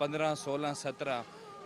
15, 16, 17,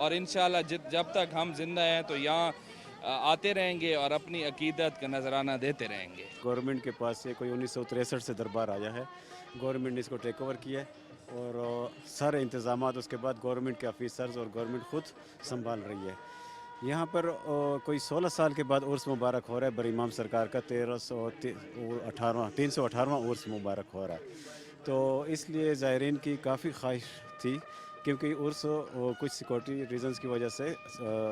اور انشاءاللہ جب تک ہم زندہ ہیں تو یہاں آتے رہیں گے اور اپنی عقیدت کا نذرانہ دیتے رہیں گے. گورنمنٹ کے پاس سے کوئی 1963 سے دربار آیا ہے. گورنمنٹ نے اس کو ٹیک اوور کیا ہے اور سارے انتظامات اس کے بعد گورنمنٹ کے آفیسرز اور گورنمنٹ خود سنبھال رہی ہے. یہاں پر کوئی 16 سال کے بعد عرس مبارک ہو رہا ہے. بر امام سرکار کا 318واں عرس مبارک ہو رہا ہے. تو اس لیے زائرین کی کافی خواہش تھی کیونکہ عرس کچھ سیکورٹی ریزنز کی وجہ سے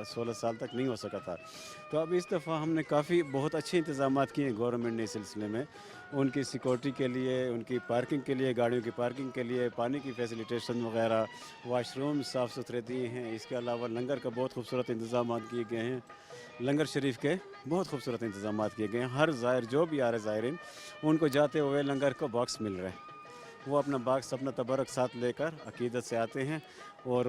16 سال تک نہیں ہو سکا تھا. تو اب اس دفعہ ہم نے بہت اچھے انتظامات کیے ہیں گورنمنٹ نے اس سلسلے میں. ان کی سیکورٹی کے لیے, ان کی پارکنگ کے لیے, گاڑیوں کی پارکنگ کے لیے, پانی کی فیسیلیٹیشن وغیرہ, واش روم صاف ستھرے دیے ہیں. اس کے علاوہ لنگر کا بہت خوبصورت انتظامات کیے گئے ہیں. لنگر شریف کے بہت خوبصورت انتظامات کیے گئے ہیں. ہر زائر جو بھی آ رہے زائرین ان کو جاتے ہوئے لنگر کو باکس مل رہے ہیں. وہ اپنا باکس اپنا تبرک ساتھ لے کر عقیدت سے آتے ہیں اور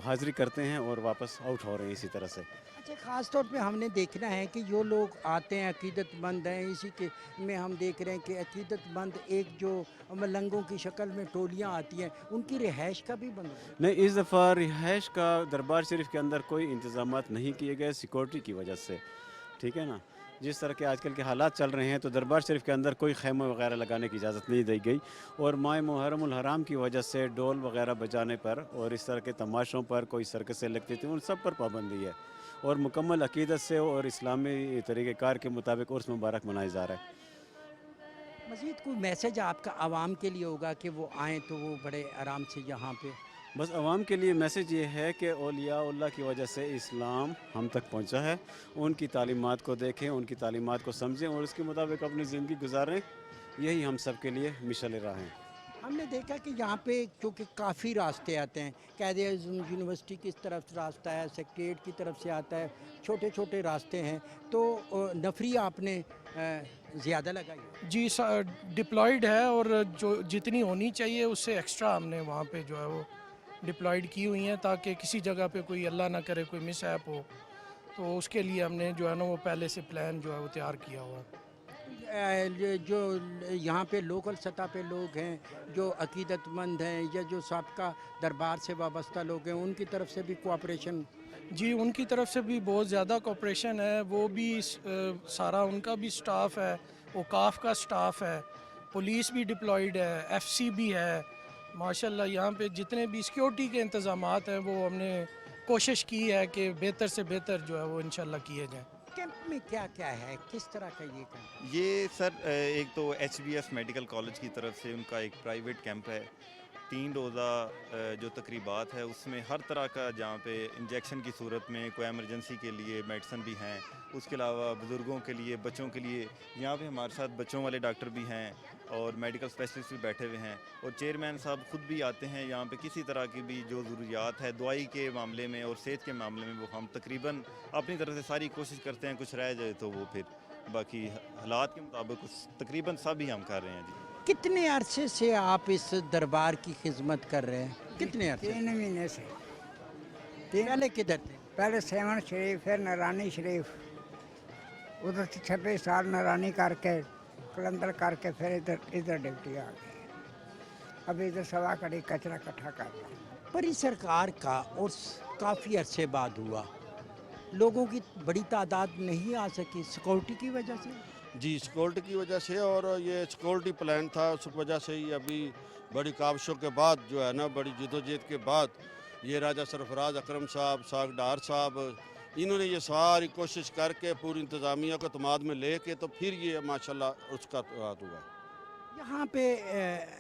حاضری کرتے ہیں اور واپس آؤٹ ہو رہے ہیں اسی طرح سے. اچھا, خاص طور پہ ہم نے دیکھنا ہے کہ جو لوگ آتے ہیں عقیدت مند ہیں, اسی کے میں ہم دیکھ رہے ہیں کہ عقیدت مند ایک جو ملنگوں کی شکل میں ٹولیاں آتی ہیں, ان کی رہائش کا بھی بندوبست نہیں, اس دفعہ رہائش کا دربار شریف کے اندر کوئی انتظامات نہیں کیے گئے سیکورٹی کی وجہ سے. ٹھیک ہے نا, جس طرح کے آج کل کے حالات چل رہے ہیں تو دربار شریف کے اندر کوئی خیمہ وغیرہ لگانے کی اجازت نہیں دی گئی. اور ماہ محرم الحرام کی وجہ سے ڈول وغیرہ بجانے پر اور اس طرح کے تماشوں پر, کوئی سرکسیں لگتی تھیں, ان سب پر پابندی ہے. اور مکمل عقیدت سے اور اسلامی طریقہ کار کے مطابق عرس مبارک منایا جا رہا ہے. مزید کوئی میسج آپ کا عوام کے لیے ہوگا کہ وہ آئیں تو وہ بڑے آرام سے یہاں پہ؟ بس عوام کے لیے میسج یہ ہے کہ اولیاء اللہ کی وجہ سے اسلام ہم تک پہنچا ہے. ان کی تعلیمات کو دیکھیں, ان کی تعلیمات کو سمجھیں اور اس کے مطابق اپنی زندگی گزاریں. یہی ہم سب کے لیے مشعل راہ ہیں. ہم نے دیکھا کہ یہاں پہ چونکہ کافی راستے آتے ہیں, قائد اعظم یونیورسٹی کی طرف سے راستہ ہے, سیکریٹریٹ کی طرف سے آتا ہے, چھوٹے چھوٹے راستے ہیں, تو نفری آپ نے زیادہ لگائی ہے؟ جی ڈپلائیڈ ہے اور جو جتنی ہونی چاہیے اس سے ایکسٹرا ہم نے وہاں پہ جو ہے وہ ڈپلائیڈ کی ہوئی ہیں تاکہ کسی جگہ پہ کوئی اللہ نہ کرے کوئی مس ہیپ ہو, تو اس کے لیے ہم نے جو ہے نا وہ پہلے سے پلان جو ہے وہ تیار کیا ہوا ہے. جو یہاں پہ لوکل سطح پہ لوگ ہیں جو عقیدت مند ہیں یا جو سابقہ دربار سے وابستہ لوگ ہیں, ان کی طرف سے بھی کوآپریشن؟ جی ان کی طرف سے بھی بہت زیادہ کوپریشن ہے. وہ بھی سارا ان کا بھی سٹاف ہے, اوقاف کا سٹاف ہے, پولیس بھی ڈپلائیڈ ہے, ایف سی بھی ہے. ماشاءاللہ یہاں پہ جتنے بھی سیکیورٹی کے انتظامات ہیں وہ ہم نے کوشش کی ہے کہ بہتر سے بہتر جو ہے وہ انشاءاللہ کیے جائیں. کیمپ میں کیا کیا ہے, کس طرح کا یہ کیمپ؟ یہ سر ایک تو H B F medical college کی طرف سے ان کا ایک پرائیویٹ کیمپ ہے. 3 روزہ جو تقریبات ہے اس میں ہر طرح کا, جہاں پہ انجیکشن کی صورت میں کوئی ایمرجنسی کے لیے میڈیسن بھی ہیں, اس کے علاوہ بزرگوں کے لیے, بچوں کے لیے یہاں پہ ہمارے ساتھ بچوں والے ڈاکٹر بھی ہیں اور میڈیکل اسپیشلسٹ بھی بیٹھے ہوئے ہیں. اور چیئرمین صاحب خود بھی آتے ہیں یہاں پہ. کسی طرح کی بھی جو ضروریات ہے دوائی کے معاملے میں اور صحت کے معاملے میں وہ ہم تقریباً اپنی طرف سے ساری کوشش کرتے ہیں. کچھ رہ جائے تو وہ پھر باقی حالات کے مطابق تقریباً سب ہی ہم کر رہے ہیں. جی کتنے عرصے سے آپ اس دربار کی خدمت کر رہے ہیں؟ کتنے عرصے؟ 3 مہینے سے. پہلے کدھر تھے؟ پہلے سیون شریف, پھر نرانی شریف, ادھر سے 26 سال نرانی کر کے کلندر کر کے پھر ادھر ڈیوٹی آ گئی. ابھی ادھر سوا کڑی کچرا اکٹھا کر رہا ہوں. پری سرکار کا عرس کافی عرصے بعد ہوا, لوگوں کی بڑی تعداد نہیں آ سکی سیکورٹی کی وجہ سے؟ جی سیکورٹی کی وجہ سے, اور یہ سیکورٹی پلان تھا اس وجہ سے ہی ابھی بڑی کاوشوں کے بعد جو ہے نا, بڑی جدوجہد کے بعد یہ راجہ سرفراز اکرم صاحب, ساگ ڈار صاحب, انہوں نے یہ ساری کوشش کر کے پوری انتظامیہ کو اعتماد میں لے کے تو پھر یہ ماشاءاللہ اس کا رات ہوا. یہاں پہ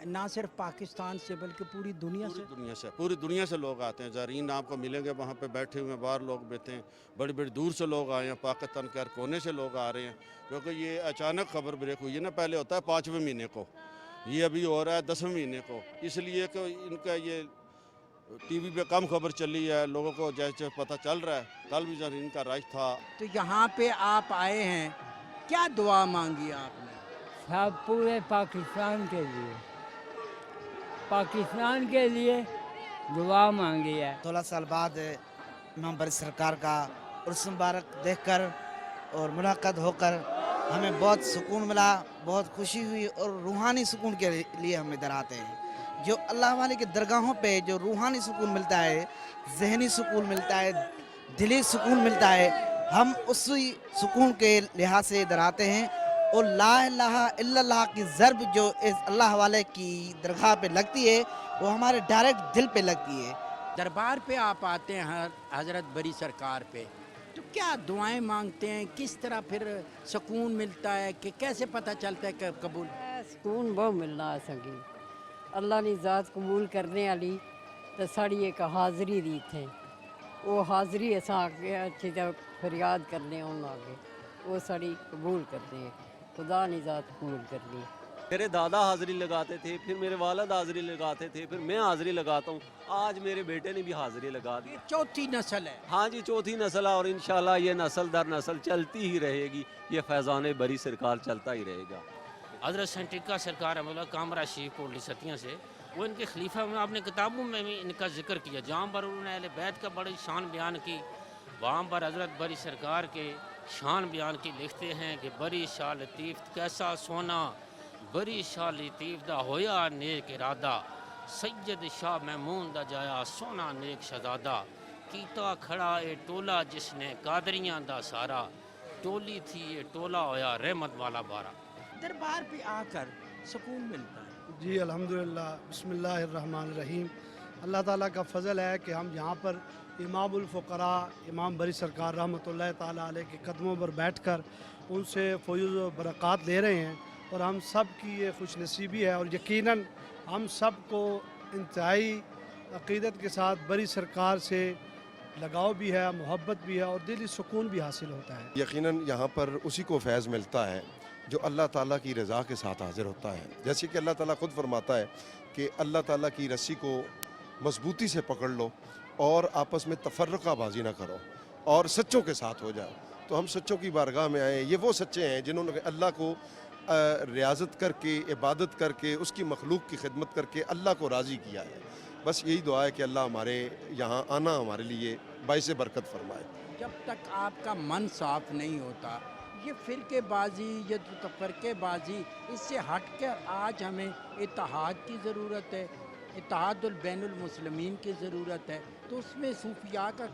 نہ صرف پاکستان سے بلکہ پوری دنیا سے پوری دنیا سے لوگ آتے ہیں. زائرین آپ کو ملیں گے وہاں پہ بیٹھے ہوئے ہیں, باہر لوگ بیٹھے ہیں, بڑی بڑی دور سے لوگ آئے ہیں, پاکستان کے ہر کونے سے لوگ آ رہے ہیں. کیونکہ یہ اچانک خبر بریک ہوئی ہے نا, پہلے ہوتا ہے 5ویں مہینے کو, یہ ابھی ہو رہا ہے 10ویں مہینے کو. اس لیے کہ ان کا یہ ٹی وی پہ کم خبر چلی ہے, لوگوں کو جیسے پتہ چل رہا ہے. کل بھی زائرین کا رش تھا. تو یہاں پہ آپ آئے ہیں, کیا دعا مانگی آپ نے؟ سب پورے پاکستان کے لیے دعا مانگی ہے. 16 سال بعد امام بری سرکار کا عرس مبارک دیکھ کر اور ملاقات ہو کر ہمیں بہت سکون ملا, بہت خوشی ہوئی, اور روحانی سکون کے لیے ہم ادھر آتے ہیں. جو اللہ والے کی درگاہوں پہ جو روحانی سکون ملتا ہے، ذہنی سکون ملتا ہے، دلی سکون ملتا ہے، ہم اسی سکون کے لحاظ سے ادھر آتے ہیں. اور لا الہ الا اللہ کی ضرب جو اس اللہ والے کی درگاہ پہ لگتی ہے وہ ہمارے ڈائریکٹ دل پہ لگتی ہے. دربار پہ آپ آتے ہیں حضرت بری سرکار پہ، تو کیا دعائیں مانگتے ہیں؟ کس طرح پھر سکون ملتا ہے کہ کیسے پتہ چلتا ہے کہ قبول؟ سکون بہت ملنا ہے سنگی اللہ نے ذات قبول کرنے والی تو ساری ایک حاضری دی تھے وہ حاضری اساں آگے اچھی طرح فریاد کرنے ان آگے وہ ساری قبول کرتے ہیں خدا نے ذات قبول کرنی. میرے دادا حاضری لگاتے تھے، پھر میرے والد حاضری لگاتے تھے، پھر میں حاضری لگاتا ہوں. آج میرے بیٹے نے بھی حاضری لگا دی. چوتھی نسل ہے. ہاں جی چوتھی نسل ہے اور انشاءاللہ یہ نسل در نسل چلتی ہی رہے گی. یہ فیضان بری سرکار چلتا ہی رہے گا. حضرت سینٹیکا سرکار مطلب کامرہ شریف کوٹلی ستیاں سے وہ ان کے خلیفہ میں آپ نے کتابوں میں بھی ان کا ذکر کیا جہاں پر انہوں نے اہل بیت کا بڑی شان بیان کی. وہاں پر حضرت بری سرکار کے شان بیان کی لکھتے ہیں کہ بری شاہ لطیف کیسا سونا بری شاہ لطیف دا ہویا نیک ارادہ سید شاہ محمود دا جایا سونا نیک شہزادہ کیتا کھڑا اے ٹولا جس نے قادریاں دا سارا ٹولی تھی اے ٹولا ہویا رحمت والا بارہ. دربار پہ آ کر سکون ملتا ہے. جی الحمدللہ بسم اللہ الرحمن الرحیم. اللہ تعالیٰ کا فضل ہے کہ ہم یہاں پر امام الفقراء امام بری سرکار رحمۃ اللہ تعالیٰ علیہ کے قدموں پر بیٹھ کر ان سے فیض و برکات لے رہے ہیں اور ہم سب کی یہ خوش نصیبی ہے اور یقیناً ہم سب کو انتہائی عقیدت کے ساتھ بری سرکار سے لگاؤ بھی ہے، محبت بھی ہے اور دلی سکون بھی حاصل ہوتا ہے. یقیناً یہاں پر اسی کو فیض ملتا ہے جو اللہ تعالیٰ کی رضا کے ساتھ حاضر ہوتا ہے. جیسے کہ اللہ تعالیٰ خود فرماتا ہے کہ اللہ تعالیٰ کی رسی کو مضبوطی سے پکڑ لو اور آپس میں تفرقہ بازی نہ کرو اور سچوں کے ساتھ ہو جاؤ. تو ہم سچوں کی بارگاہ میں آئے. یہ وہ سچے ہیں جنہوں نے اللہ کو ریاضت کر کے عبادت کر کے اس کی مخلوق کی خدمت کر کے اللہ کو راضی کیا ہے. بس یہی دعا ہے کہ اللہ ہمارے یہاں آنا ہمارے لیے باعث برکت فرمائے. جب تک آپ کا من صاف نہیں ہوتا یہ فرقے بازی یا تفرقے بازی اس سے ہٹ کر آج ہمیں اتحاد کی ضرورت ہے، اتحاد البین المسلمین کی ضرورت ہے. تو اس میں صوفیاء کا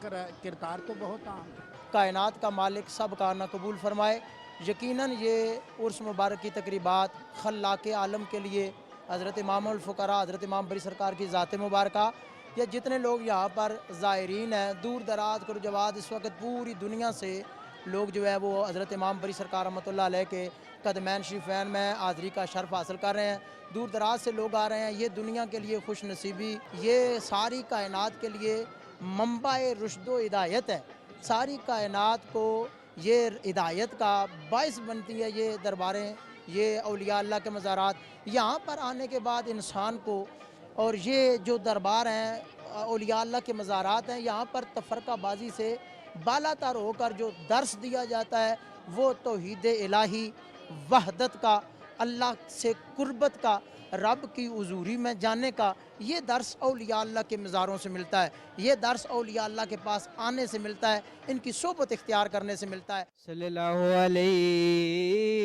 کردار تو بہت اہم ہے. کائنات کا مالک سب کا نہ قبول فرمائے. یقیناً یہ عرس مبارک کی تقریبات خلاق عالم کے لیے حضرت امام الفقراء حضرت امام بری سرکار کی ذات مبارکہ یا جتنے لوگ یہاں پر زائرین ہیں دور دراز کرجواد اس وقت پوری دنیا سے لوگ جو ہے وہ حضرت امام بری سرکار رحمۃ اللہ علیہ کے قدمین شریفین میں حاضری کا شرف حاصل کر رہے ہیں. دور دراز سے لوگ آ رہے ہیں. یہ دنیا کے لیے خوش نصیبی، یہ ساری کائنات کے لیے منبع رشد و ہدایت ہے. ساری کائنات کو یہ ہدایت کا باعث بنتی ہے یہ درباریں، یہ اولیاء اللہ کے مزارات. یہاں پر آنے کے بعد انسان کو اور یہ جو دربار ہیں اولیاء اللہ کے مزارات ہیں یہاں پر تفرقہ بازی سے بالا تر ہو کر جو درس دیا جاتا ہے وہ توحید الہی، وحدت کا، اللہ سے قربت کا، رب کی حضوری میں جانے کا. یہ درس اولیاء اللہ کے مزاروں سے ملتا ہے. یہ درس اولیاء اللہ کے پاس آنے سے ملتا ہے، ان کی صحبت اختیار کرنے سے ملتا ہے. صلی اللہ علیہ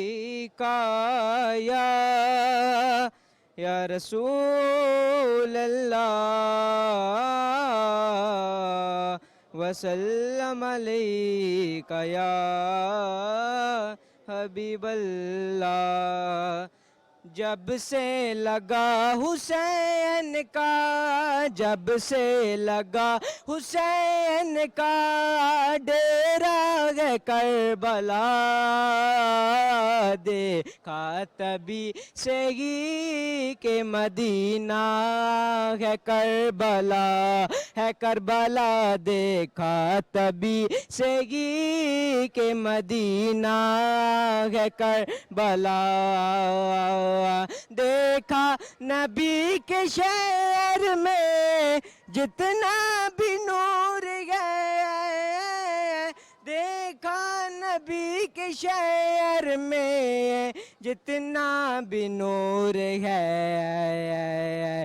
یا رسول اللہ وسلم علیک یا حبیب اللہ. جب سے لگا حسین کا، جب سے لگا حسین کا ڈیرا ہے کربلا، دیکھا تبھی سے ہی کہ مدینہ ہے کربلا، ہے کربلا، دیکھا تبھی سے ہی کہ مدینہ ہے کربلا. دیکھا نبی کے شہر میں جتنا بھی نور ہے، دیکھا نبی کے شہر میں جتنا بھی نور ہے،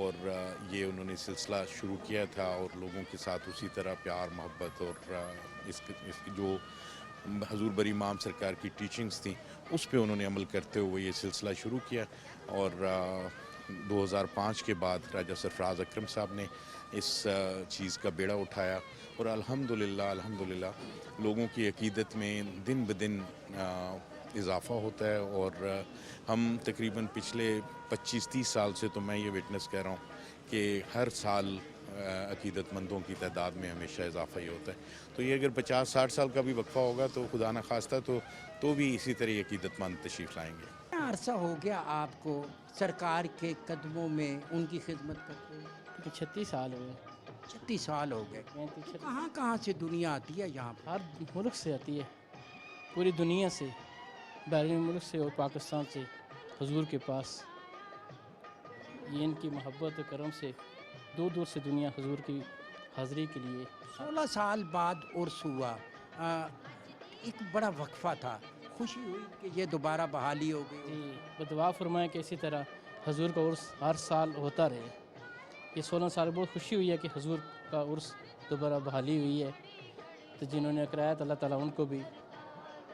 اور یہ انہوں نے سلسلہ شروع کیا تھا اور لوگوں کے ساتھ اسی طرح پیار محبت اور اس جو حضور بری امام سرکار کی ٹیچنگز تھیں اس پہ انہوں نے عمل کرتے ہوئے یہ سلسلہ شروع کیا، اور 2005 کے بعد راجہ سرفراز اکرم صاحب نے اس چیز کا بیڑا اٹھایا، اور الحمدللہ لوگوں کی عقیدت میں دن بدن اضافہ ہوتا ہے، اور ہم تقریباً پچھلے 25-30 سال سے تو میں یہ وٹنس کہہ رہا ہوں کہ ہر سال عقیدت مندوں کی تعداد میں ہمیشہ اضافہ ہی ہوتا ہے. تو یہ اگر 50-60 سال کا بھی وقفہ ہوگا تو خدا نہ خواستہ تو بھی اسی طرح عقیدت مند تشریف لائیں گے. کتنا عرصہ ہو گیا آپ کو سرکار کے قدموں میں ان کی خدمت کرتے ہوئے؟ 36 سال ہوئے. 36 سال ہو گئے. کہاں کہاں سے دنیا آتی ہے یہاں پر؟ ہر ملک سے آتی ہے، پوری دنیا سے، بیرون ملک سے اور پاکستان سے حضور کے پاس. یہ ان کی محبت و کرم سے دور دور سے دنیا حضور کی حاضری کے لیے. 16 سال بعد عرس ہوا، ایک بڑا وقفہ تھا، خوشی ہوئی کہ یہ دوبارہ بحالی ہو گئی. جی، دعا فرمائیں کہ اسی طرح حضور کا عرس ہر سال ہوتا رہے. یہ 16 سال بہت خوشی ہوئی ہے کہ حضور کا عرس دوبارہ بحالی ہوئی ہے. تو جنہوں نے کرایا تو اللہ تعالیٰ ان کو بھی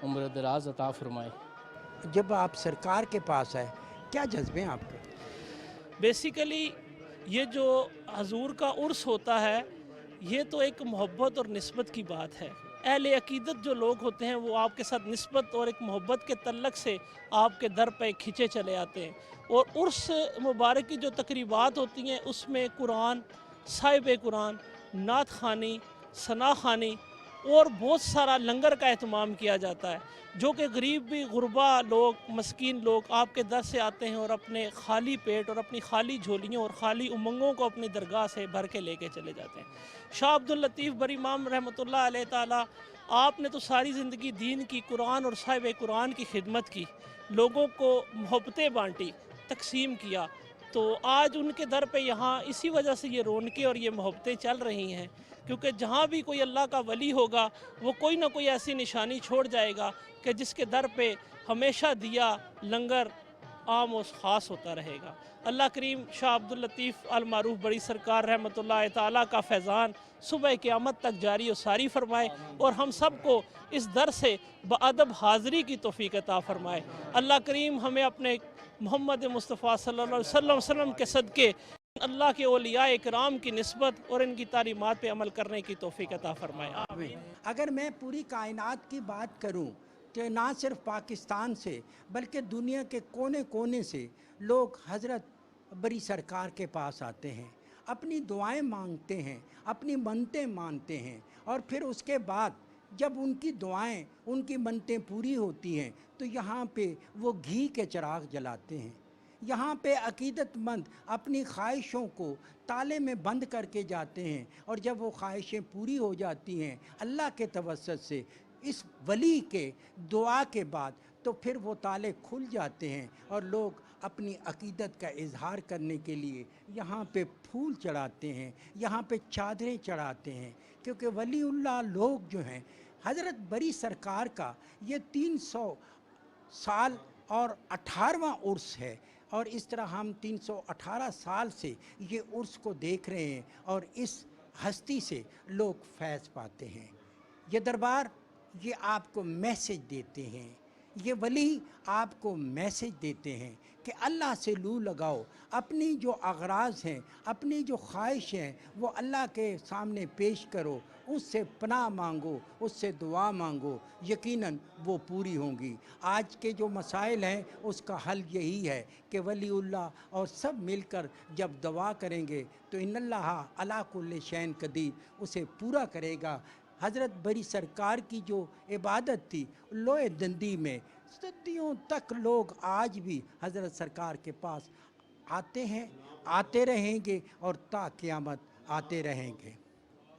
عمر دراز عطا فرمائے. جب آپ سرکار کے پاس آئے کیا جذبے ہیں آپ کے؟ بیسیکلی یہ جو حضور کا عرس ہوتا ہے یہ تو ایک محبت اور نسبت کی بات ہے. اہل عقیدت جو لوگ ہوتے ہیں وہ آپ کے ساتھ نسبت اور ایک محبت کے تعلق سے آپ کے در پہ کھینچے چلے آتے ہیں. اور عرس مبارک کی جو تقریبات ہوتی ہیں اس میں قرآن، صاحب قرآن، نعت خوانی، ثنا خوانی اور بہت سارا لنگر کا اہتمام کیا جاتا ہے، جو کہ غریب بھی، غربا لوگ، مسکین لوگ آپ کے در سے آتے ہیں اور اپنے خالی پیٹ اور اپنی خالی جھولیوں اور خالی امنگوں کو اپنی درگاہ سے بھر کے لے کے چلے جاتے ہیں. شاہ عبداللطیف بری امام رحمۃ اللہ علیہ تعالیٰ، آپ نے تو ساری زندگی دین کی، قرآن اور صاحب قرآن کی خدمت کی، لوگوں کو محبتیں بانٹی، تقسیم کیا. تو آج ان کے در پہ یہاں اسی وجہ سے یہ رونقیں اور یہ محبتیں چل رہی ہیں، کیونکہ جہاں بھی کوئی اللہ کا ولی ہوگا وہ کوئی نہ کوئی ایسی نشانی چھوڑ جائے گا کہ جس کے در پہ ہمیشہ دیا لنگر عام و خاص ہوتا رہے گا. اللہ کریم شاہ عبداللطیف المعروف بڑی سرکار رحمۃ اللہ تعالیٰ کا فیضان صبح قیامت تک جاری و ساری فرمائے اور ہم سب کو اس در سے بادب حاضری کی توفیق عطا فرمائے. اللہ کریم ہمیں اپنے محمد مصطفیٰ صلی اللہ علیہ وسلم کے صدقے اللہ کے اولیاء اکرام کی نسبت اور ان کی تعلیمات پہ عمل کرنے کی توفیق عطا فرمائے. آمین. اگر میں پوری کائنات کی بات کروں کہ نہ صرف پاکستان سے بلکہ دنیا کے کونے کونے سے لوگ حضرت بری سرکار کے پاس آتے ہیں، اپنی دعائیں مانگتے ہیں، اپنی منتیں مانتے ہیں، اور پھر اس کے بعد جب ان کی دعائیں، ان کی منتیں پوری ہوتی ہیں تو یہاں پہ وہ گھی کے چراغ جلاتے ہیں. یہاں پہ عقیدت مند اپنی خواہشوں کو تالے میں بند کر کے جاتے ہیں، اور جب وہ خواہشیں پوری ہو جاتی ہیں اللہ کے توسط سے اس ولی کے دعا کے بعد، تو پھر وہ تالے کھل جاتے ہیں اور لوگ اپنی عقیدت کا اظہار کرنے کے لیے یہاں پہ پھول چڑھاتے ہیں، یہاں پہ چادریں چڑھاتے ہیں. کیونکہ ولی اللہ لوگ جو ہیں، حضرت بری سرکار کا یہ 300 سال اور 18واں عرس ہے، اور اس طرح ہم 318 سال سے یہ عرس کو دیکھ رہے ہیں اور اس ہستی سے لوگ فیض پاتے ہیں. یہ دربار یہ آپ کو میسج دیتے ہیں، یہ ولی آپ کو میسج دیتے ہیں کہ اللہ سے لو لگاؤ، اپنی جو اغراض ہیں، اپنی جو خواہش ہیں وہ اللہ کے سامنے پیش کرو، اس سے پناہ مانگو، اس سے دعا مانگو، یقیناً وہ پوری ہوں گی. آج کے جو مسائل ہیں اس کا حل یہی ہے کہ ولی اللہ اور سب مل کر جب دعا کریں گے تو ان اللہ علی کل شیء قدیر اسے پورا کرے گا. حضرت بری سرکار کی جو عبادت تھی لوہے دندی میں، صدیوں تک لوگ آج بھی حضرت سرکار کے پاس آتے ہیں، آتے رہیں گے اور تا قیامت آتے رہیں گے.